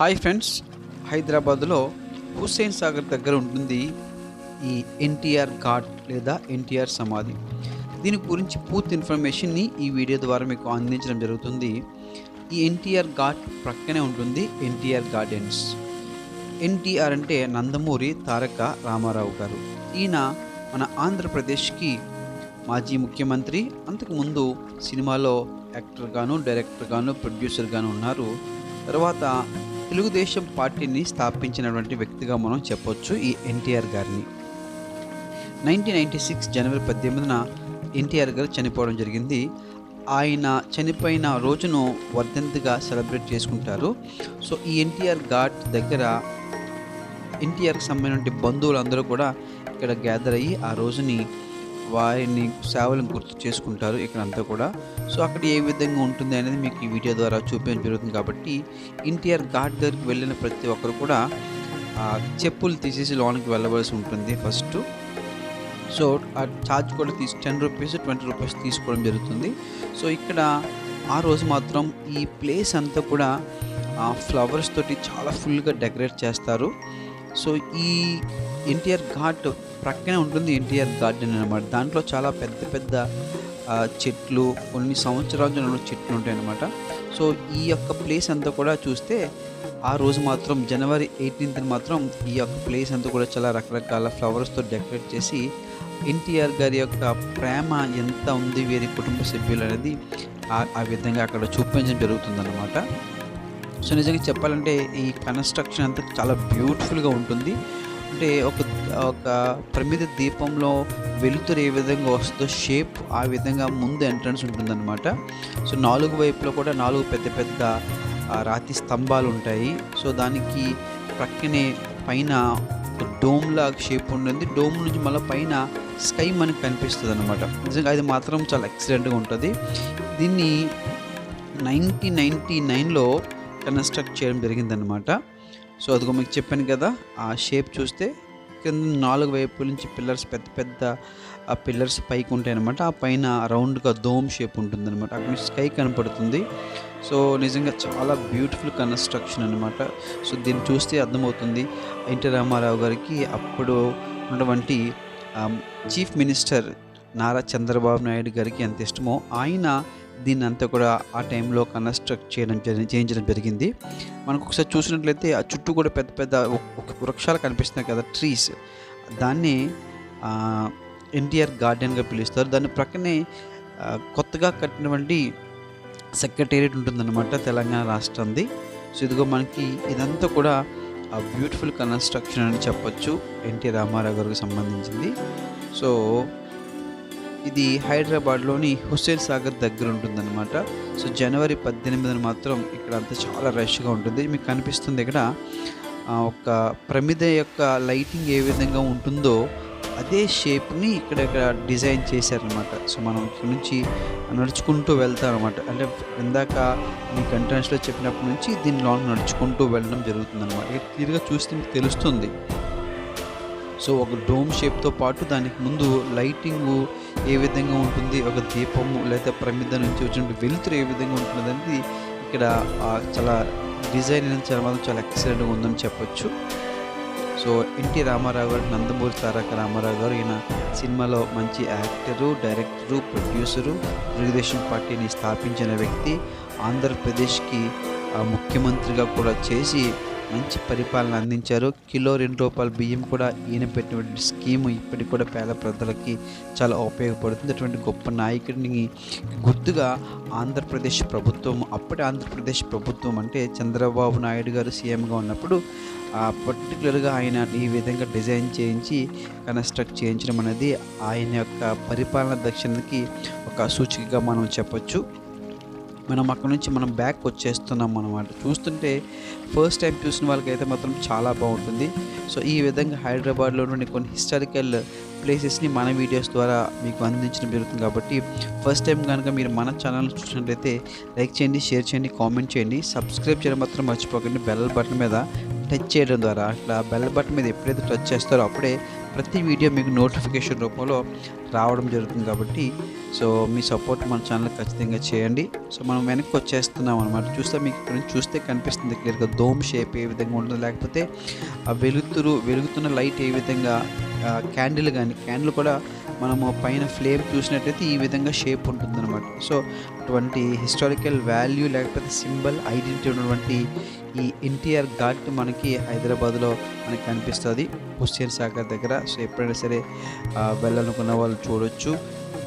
Hi friends, హైదరాబాద్లో హుస్సేన్ సాగర్ దగ్గర ఉంటుంది ఈ ఎన్టీఆర్ ఘాట్ లేదా ఎన్టీఆర్ సమాధి. దీని గురించి పూర్తి ఇన్ఫర్మేషన్ని ఈ వీడియో ద్వారా మీకు అందించడం జరుగుతుంది. ఈ ఎన్టీఆర్ ఘాట్ ప్రక్కనే ఉంటుంది ఎన్టీఆర్ గార్డెన్స్. ఎన్టీఆర్ అంటే నందమూరి తారక రామారావు గారు. ఈయన మన ఆంధ్రప్రదేశ్కి మాజీ ముఖ్యమంత్రి. అంతకుముందు సినిమాలో యాక్టర్గాను, డైరెక్టర్గాను, ప్రొడ్యూసర్గాను ఉన్నారు. తర్వాత తెలుగుదేశం పార్టీని స్థాపించినటువంటి వ్యక్తిగా మనం చెప్పొచ్చు ఈ ఎన్టీఆర్ గారిని. 1996 జనవరి 18న ఎన్టీఆర్ గారు చనిపోవడం జరిగింది. ఆయన చనిపోయిన రోజును వర్ధంతిగా సెలబ్రేట్ చేసుకుంటారు. సో ఈ ఎన్టీఆర్ ఘాట్ దగ్గర ఎన్టీఆర్కి సంబంధించిన బంధువులందరూ కూడా ఇక్కడ గ్యాదర్ అయ్యి ఆ రోజుని వారిని సేవలను గుర్తు చేసుకుంటారు ఇక్కడంతా కూడా. సో అక్కడ ఏ విధంగా ఉంటుంది అనేది మీకు ఈ వీడియో ద్వారా చూపించడం జరుగుతుంది. కాబట్టి ఎన్టీఆర్ ఘాట్ దగ్గరికి వెళ్ళిన ప్రతి ఒక్కరు కూడా చెప్పులు తీసేసి లోనికి వెళ్ళవలసి ఉంటుంది ఫస్ట్. సో ఆ ఛార్జ్ కూడా 10 రూపీస్ 20 రూపీస్ తీసుకోవడం జరుగుతుంది. సో ఇక్కడ ఆ రోజు మాత్రం ఈ ప్లేస్ అంతా కూడా ఫ్లవర్స్ తోటి చాలా ఫుల్గా డెకరేట్ చేస్తారు. సో ఈ ఎన్టీఆర్ ఘాట్ ప్రక్కనే ఉంటుంది ఎన్టీఆర్ గార్డెన్ అనమాట. దాంట్లో చాలా పెద్ద పెద్ద చెట్లు, కొన్ని సంవత్సరాల చెట్లు ఉంటాయి అన్నమాట. సో ఈ యొక్క ప్లేస్ అంతా కూడా చూస్తే ఆ రోజు మాత్రం జనవరి 18th మాత్రం ఈ యొక్క ప్లేస్ అంతా కూడా చాలా రకరకాల ఫ్లవర్స్తో డెకరేట్ చేసి ఎన్టీఆర్ గారి యొక్క ప్రేమ ఎంత ఉంది వీరి కుటుంబ సభ్యులు అనేది ఆ విధంగా అక్కడ చూపించడం జరుగుతుందన్నమాట. సో నిజంగా చెప్పాలంటే ఈ కన్స్ట్రక్షన్ అంతా చాలా బ్యూటిఫుల్గా ఉంటుంది. అంటే ఒక ప్రమిద దీపంలో వెలుతురు ఏ విధంగా వస్తుందో షేప్ ఆ విధంగా ముందు ఎంట్రన్స్ ఉంటుందన్నమాట. సో 4 వైపులో కూడా 4 పెద్ద పెద్ద రాతి స్తంభాలు ఉంటాయి. సో దానికి ప్రక్కనే పైన డోమ్ లాగా షేప్ ఉంటుంది. డోమ్ నుంచి మళ్ళీ పైన స్కై మనకి కనిపిస్తుంది అనమాట. నిజంగా అది మాత్రం చాలా ఎక్సలెంట్గా ఉంటుంది. దీన్ని 1999లో కన్స్ట్రక్ట్ చేయడం జరిగిందనమాట. సో అదిగో మీకు చెప్పాను కదా, ఆ షేప్ చూస్తే కింద 4 వైపుల నుంచి పిల్లర్స్ పెద్ద పెద్ద ఆ పిల్లర్స్ పైకి ఉంటాయి అనమాట. ఆ పైన రౌండ్గా దోమ్ షేప్ ఉంటుందన్నమాట. అక్కడ నుంచి స్కై కనపడుతుంది. సో నిజంగా చాలా బ్యూటిఫుల్ కన్స్ట్రక్షన్ అనమాట. సో దీన్ని చూస్తే అర్థమవుతుంది ఎన్టీ రామారావు గారికి అప్పుడు ఉన్నటువంటి చీఫ్ మినిస్టర్ నారా చంద్రబాబు నాయుడు గారికి ఎంత ఇష్టమో ఆయన దీన్ని అంతా కూడా ఆ టైంలో కన్స్ట్రక్ట్ చేయించడం జరిగింది. మనకు ఒకసారి చూసినట్లయితే ఆ చుట్టూ కూడా పెద్ద పెద్ద వృక్షాలు కనిపిస్తున్నాయి కదా, ట్రీస్. దాన్ని ఎన్టీఆర్ గార్డెన్గా పిలుస్తారు. దాని ప్రక్కనే కొత్తగా కట్టినటువంటి సెక్రటేరియట్ ఉంటుందన్నమాట, తెలంగాణ రాష్ట్రంది. సో ఇదిగో మనకి ఇదంతా కూడా బ్యూటిఫుల్ కన్స్ట్రక్షన్ అని చెప్పొచ్చు ఎన్టీ రామారావు గారికి సంబంధించింది. సో ఇది హైదరాబాద్లోని హుస్సేన్ సాగర్ దగ్గర ఉంటుందన్నమాట. సో జనవరి 18న మాత్రం ఇక్కడ అంతా చాలా రష్గా ఉంటుంది. మీకు కనిపిస్తుంది ఇక్కడ ఒక ప్రమిద యొక్క లైటింగ్ ఏ విధంగా ఉంటుందో అదే షేప్ని ఇక్కడ డిజైన్ చేశారనమాట. సో మనం ఇక్కడ నుంచి నడుచుకుంటూ వెళ్తాం అనమాట. అంటే ఇందాక మీ కంటెంట్స్లో చెప్పినప్పటి నుంచి దీనిలో నడుచుకుంటూ వెళ్ళడం జరుగుతుంది అనమాట. క్లియర్గా చూస్తే మీకు తెలుస్తుంది. సో ఒక డోమ్ షేప్తో పాటు దానికి ముందు లైటింగు ఏ విధంగా ఉంటుంది, ఒక దీపము లేదా ప్రమిద నుంచి వచ్చిన వెలుతురు ఏ విధంగా ఉంటుంది అనేది ఇక్కడ చాలా డిజైన్ అనేది చాలా ఎక్సలెంట్గా ఉందని చెప్పొచ్చు. సో ఎన్టీ రామారావు గారు, నందమూరి తారక రామారావు గారు, ఈయన సినిమాలో మంచి యాక్టరు, డైరెక్టరు, ప్రొడ్యూసరు, తెలుగుదేశం పార్టీని స్థాపించిన వ్యక్తి, ఆంధ్రప్రదేశ్కి ముఖ్యమంత్రిగా కూడా చేసి మంచి పరిపాలన అందించారు. కిలో 2 రూపాయల బియ్యం కూడా ఈయన పెట్టినటువంటి స్కీము ఇప్పటికి కూడా పేద ప్రజలకి చాలా ఉపయోగపడుతుంది. అటువంటి గొప్ప నాయకుడిని గుర్తుగా ఆంధ్రప్రదేశ్ ప్రభుత్వం, అప్పటి ఆంధ్రప్రదేశ్ ప్రభుత్వం అంటే చంద్రబాబు నాయుడు గారు సీఎంగా ఉన్నప్పుడు పర్టికులర్గా ఆయన ఈ విధంగా డిజైన్ చేయించి కన్స్ట్రక్ట్ చేయించడం అనేది ఆయన యొక్క పరిపాలన దక్షిణకి ఒక సూచికగా మనం చెప్పొచ్చు. మనం అక్కడ నుంచి మనం బ్యాక్ వచ్చేస్తున్నాం అన్నమాట. చూస్తుంటే ఫస్ట్ టైం చూసిన వాళ్ళకైతే మాత్రం చాలా బాగుంటుంది. సో ఈ విధంగా హైదరాబాద్లో నుండి కొన్ని హిస్టారికల్ ప్లేసెస్ని మన వీడియోస్ ద్వారా మీకు అందించడం జరుగుతుంది. కాబట్టి ఫస్ట్ టైం కనుక మీరు మన ఛానల్ చూసినట్లయితే లైక్ చేయండి, షేర్ చేయండి, కామెంట్ చేయండి, సబ్స్క్రైబ్ చేయడం మాత్రం మర్చిపోకండి. బెల్ బటన్ మీద టచ్ చేయడం ద్వారా, అట్లా బెల్ బటన్ మీద ఎప్పుడైతే టచ్ చేస్తారో అప్పుడే ప్రతి వీడియో మీకు నోటిఫికేషన్ రూపంలో రావడం జరుగుతుంది కాబట్టి సో మీ సపోర్ట్ మన ఛానల్ ఖచ్చితంగా చేయండి. సో మనం వెనక్కి వచ్చేస్తున్నాం అనమాట. చూస్తే మీకు ఇక్కడ నుంచి చూస్తే కనిపిస్తుంది క్లియర్గా డోమ్ షేప్ ఏ విధంగా ఉంటుంది, లేకపోతే ఆ వెలుగుతున్న లైట్ ఏ విధంగా, క్యాండిల్ కూడా మనము పైన ఫ్లేమ్ చూసినట్టయితే ఈ విధంగా షేప్ ఉంటుందన్నమాట. సో అటువంటి హిస్టారికల్ వాల్యూ లేకపోతే సింబల్ ఐడెంటిటీ ఉన్నటువంటి ఈ ఎన్టీఆర్ ఘాట్ మనకి హైదరాబాద్లో మనకి కనిపిస్తుంది, హుస్సేన్ సాగర్ దగ్గర. సో ఎప్పుడైనా సరే వెళ్ళాలనుకున్న వాళ్ళు చూడొచ్చు.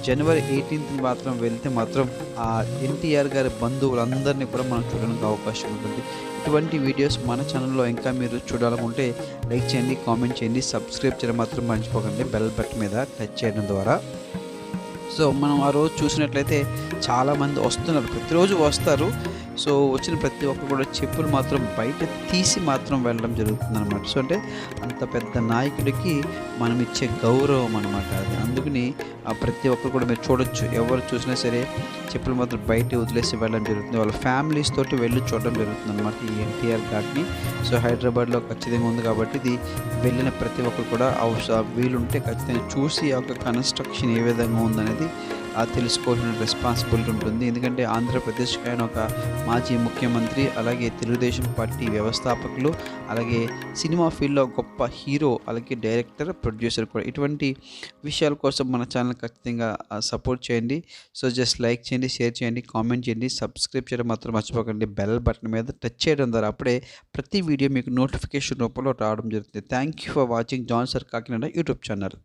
జనవరి 18 మాత్రం వెళ్తే మాత్రం ఆ ఎన్టీఆర్ గారి బంధువులందరినీ కూడా మనం చూడడానికి అవకాశం ఉంటుంది. ఇటువంటి వీడియోస్ మన ఛానల్లో ఇంకా మీరు చూడాలనుకుంటే లైక్ చేయండి, కామెంట్ చేయండి, సబ్స్క్రైబ్ చేయడం మాత్రం మర్చిపోకండి బెల్ బటన్ మీద టచ్ చేయడం ద్వారా. సో మనం ఆ రోజు చూసినట్లయితే చాలామంది వస్తున్నారు, ప్రతిరోజు వస్తారు. సో వచ్చిన ప్రతి ఒక్కరు కూడా చెప్పులు మాత్రం బయట తీసి మాత్రం వెళ్ళడం జరుగుతుందన్నమాట. సో అంటే అంత పెద్ద నాయకుడికి మనం ఇచ్చే గౌరవం అనమాట అది. అందుకని ప్రతి ఒక్కరు కూడా మీరు చూడొచ్చు, ఎవరు చూసినా సరే చెప్పులు మాత్రం బయట వదిలేసి వెళ్ళడం జరుగుతుంది. వాళ్ళ ఫ్యామిలీస్ తోటి వెళ్ళి చూడడం జరుగుతుంది అనమాట ఈ ఎన్టీఆర్ ఘాట్ని. సో హైదరాబాద్లో ఖచ్చితంగా ఉంది కాబట్టి ఇది వెళ్ళిన ప్రతి ఒక్కరు కూడా వీలుంటే ఖచ్చితంగా చూసి ఆ యొక్క కన్స్ట్రక్షన్ ఏ విధంగా ఉందనేది తెలుసుకోవాల్సిన రెస్పాన్సిబిలిటీ ఉంటుంది. ఎందుకంటే ఆంధ్రప్రదేశ్కి ఆయన ఒక మాజీ ముఖ్యమంత్రి, అలాగే తెలుగుదేశం పార్టీ వ్యవస్థాపకులు, అలాగే సినిమా ఫీల్డ్లో గొప్ప హీరో, అలాగే డైరెక్టర్, ప్రొడ్యూసర్ కూడా. ఇటువంటి విషయాల కోసం మన ఛానల్ ఖచ్చితంగా సపోర్ట్ చేయండి. సో జస్ట్ లైక్ చేయండి, షేర్ చేయండి, కామెంట్ చేయండి, సబ్స్క్రైబ్ చేయడం మాత్రం మర్చిపోకండి. బెల్ బటన్ మీద టచ్ చేయడం ద్వారా అప్పుడే ప్రతి వీడియో మీకు నోటిఫికేషన్ రూపంలో రావడం జరుగుతుంది. Thank you for watching John sir Kakinada YouTube channel.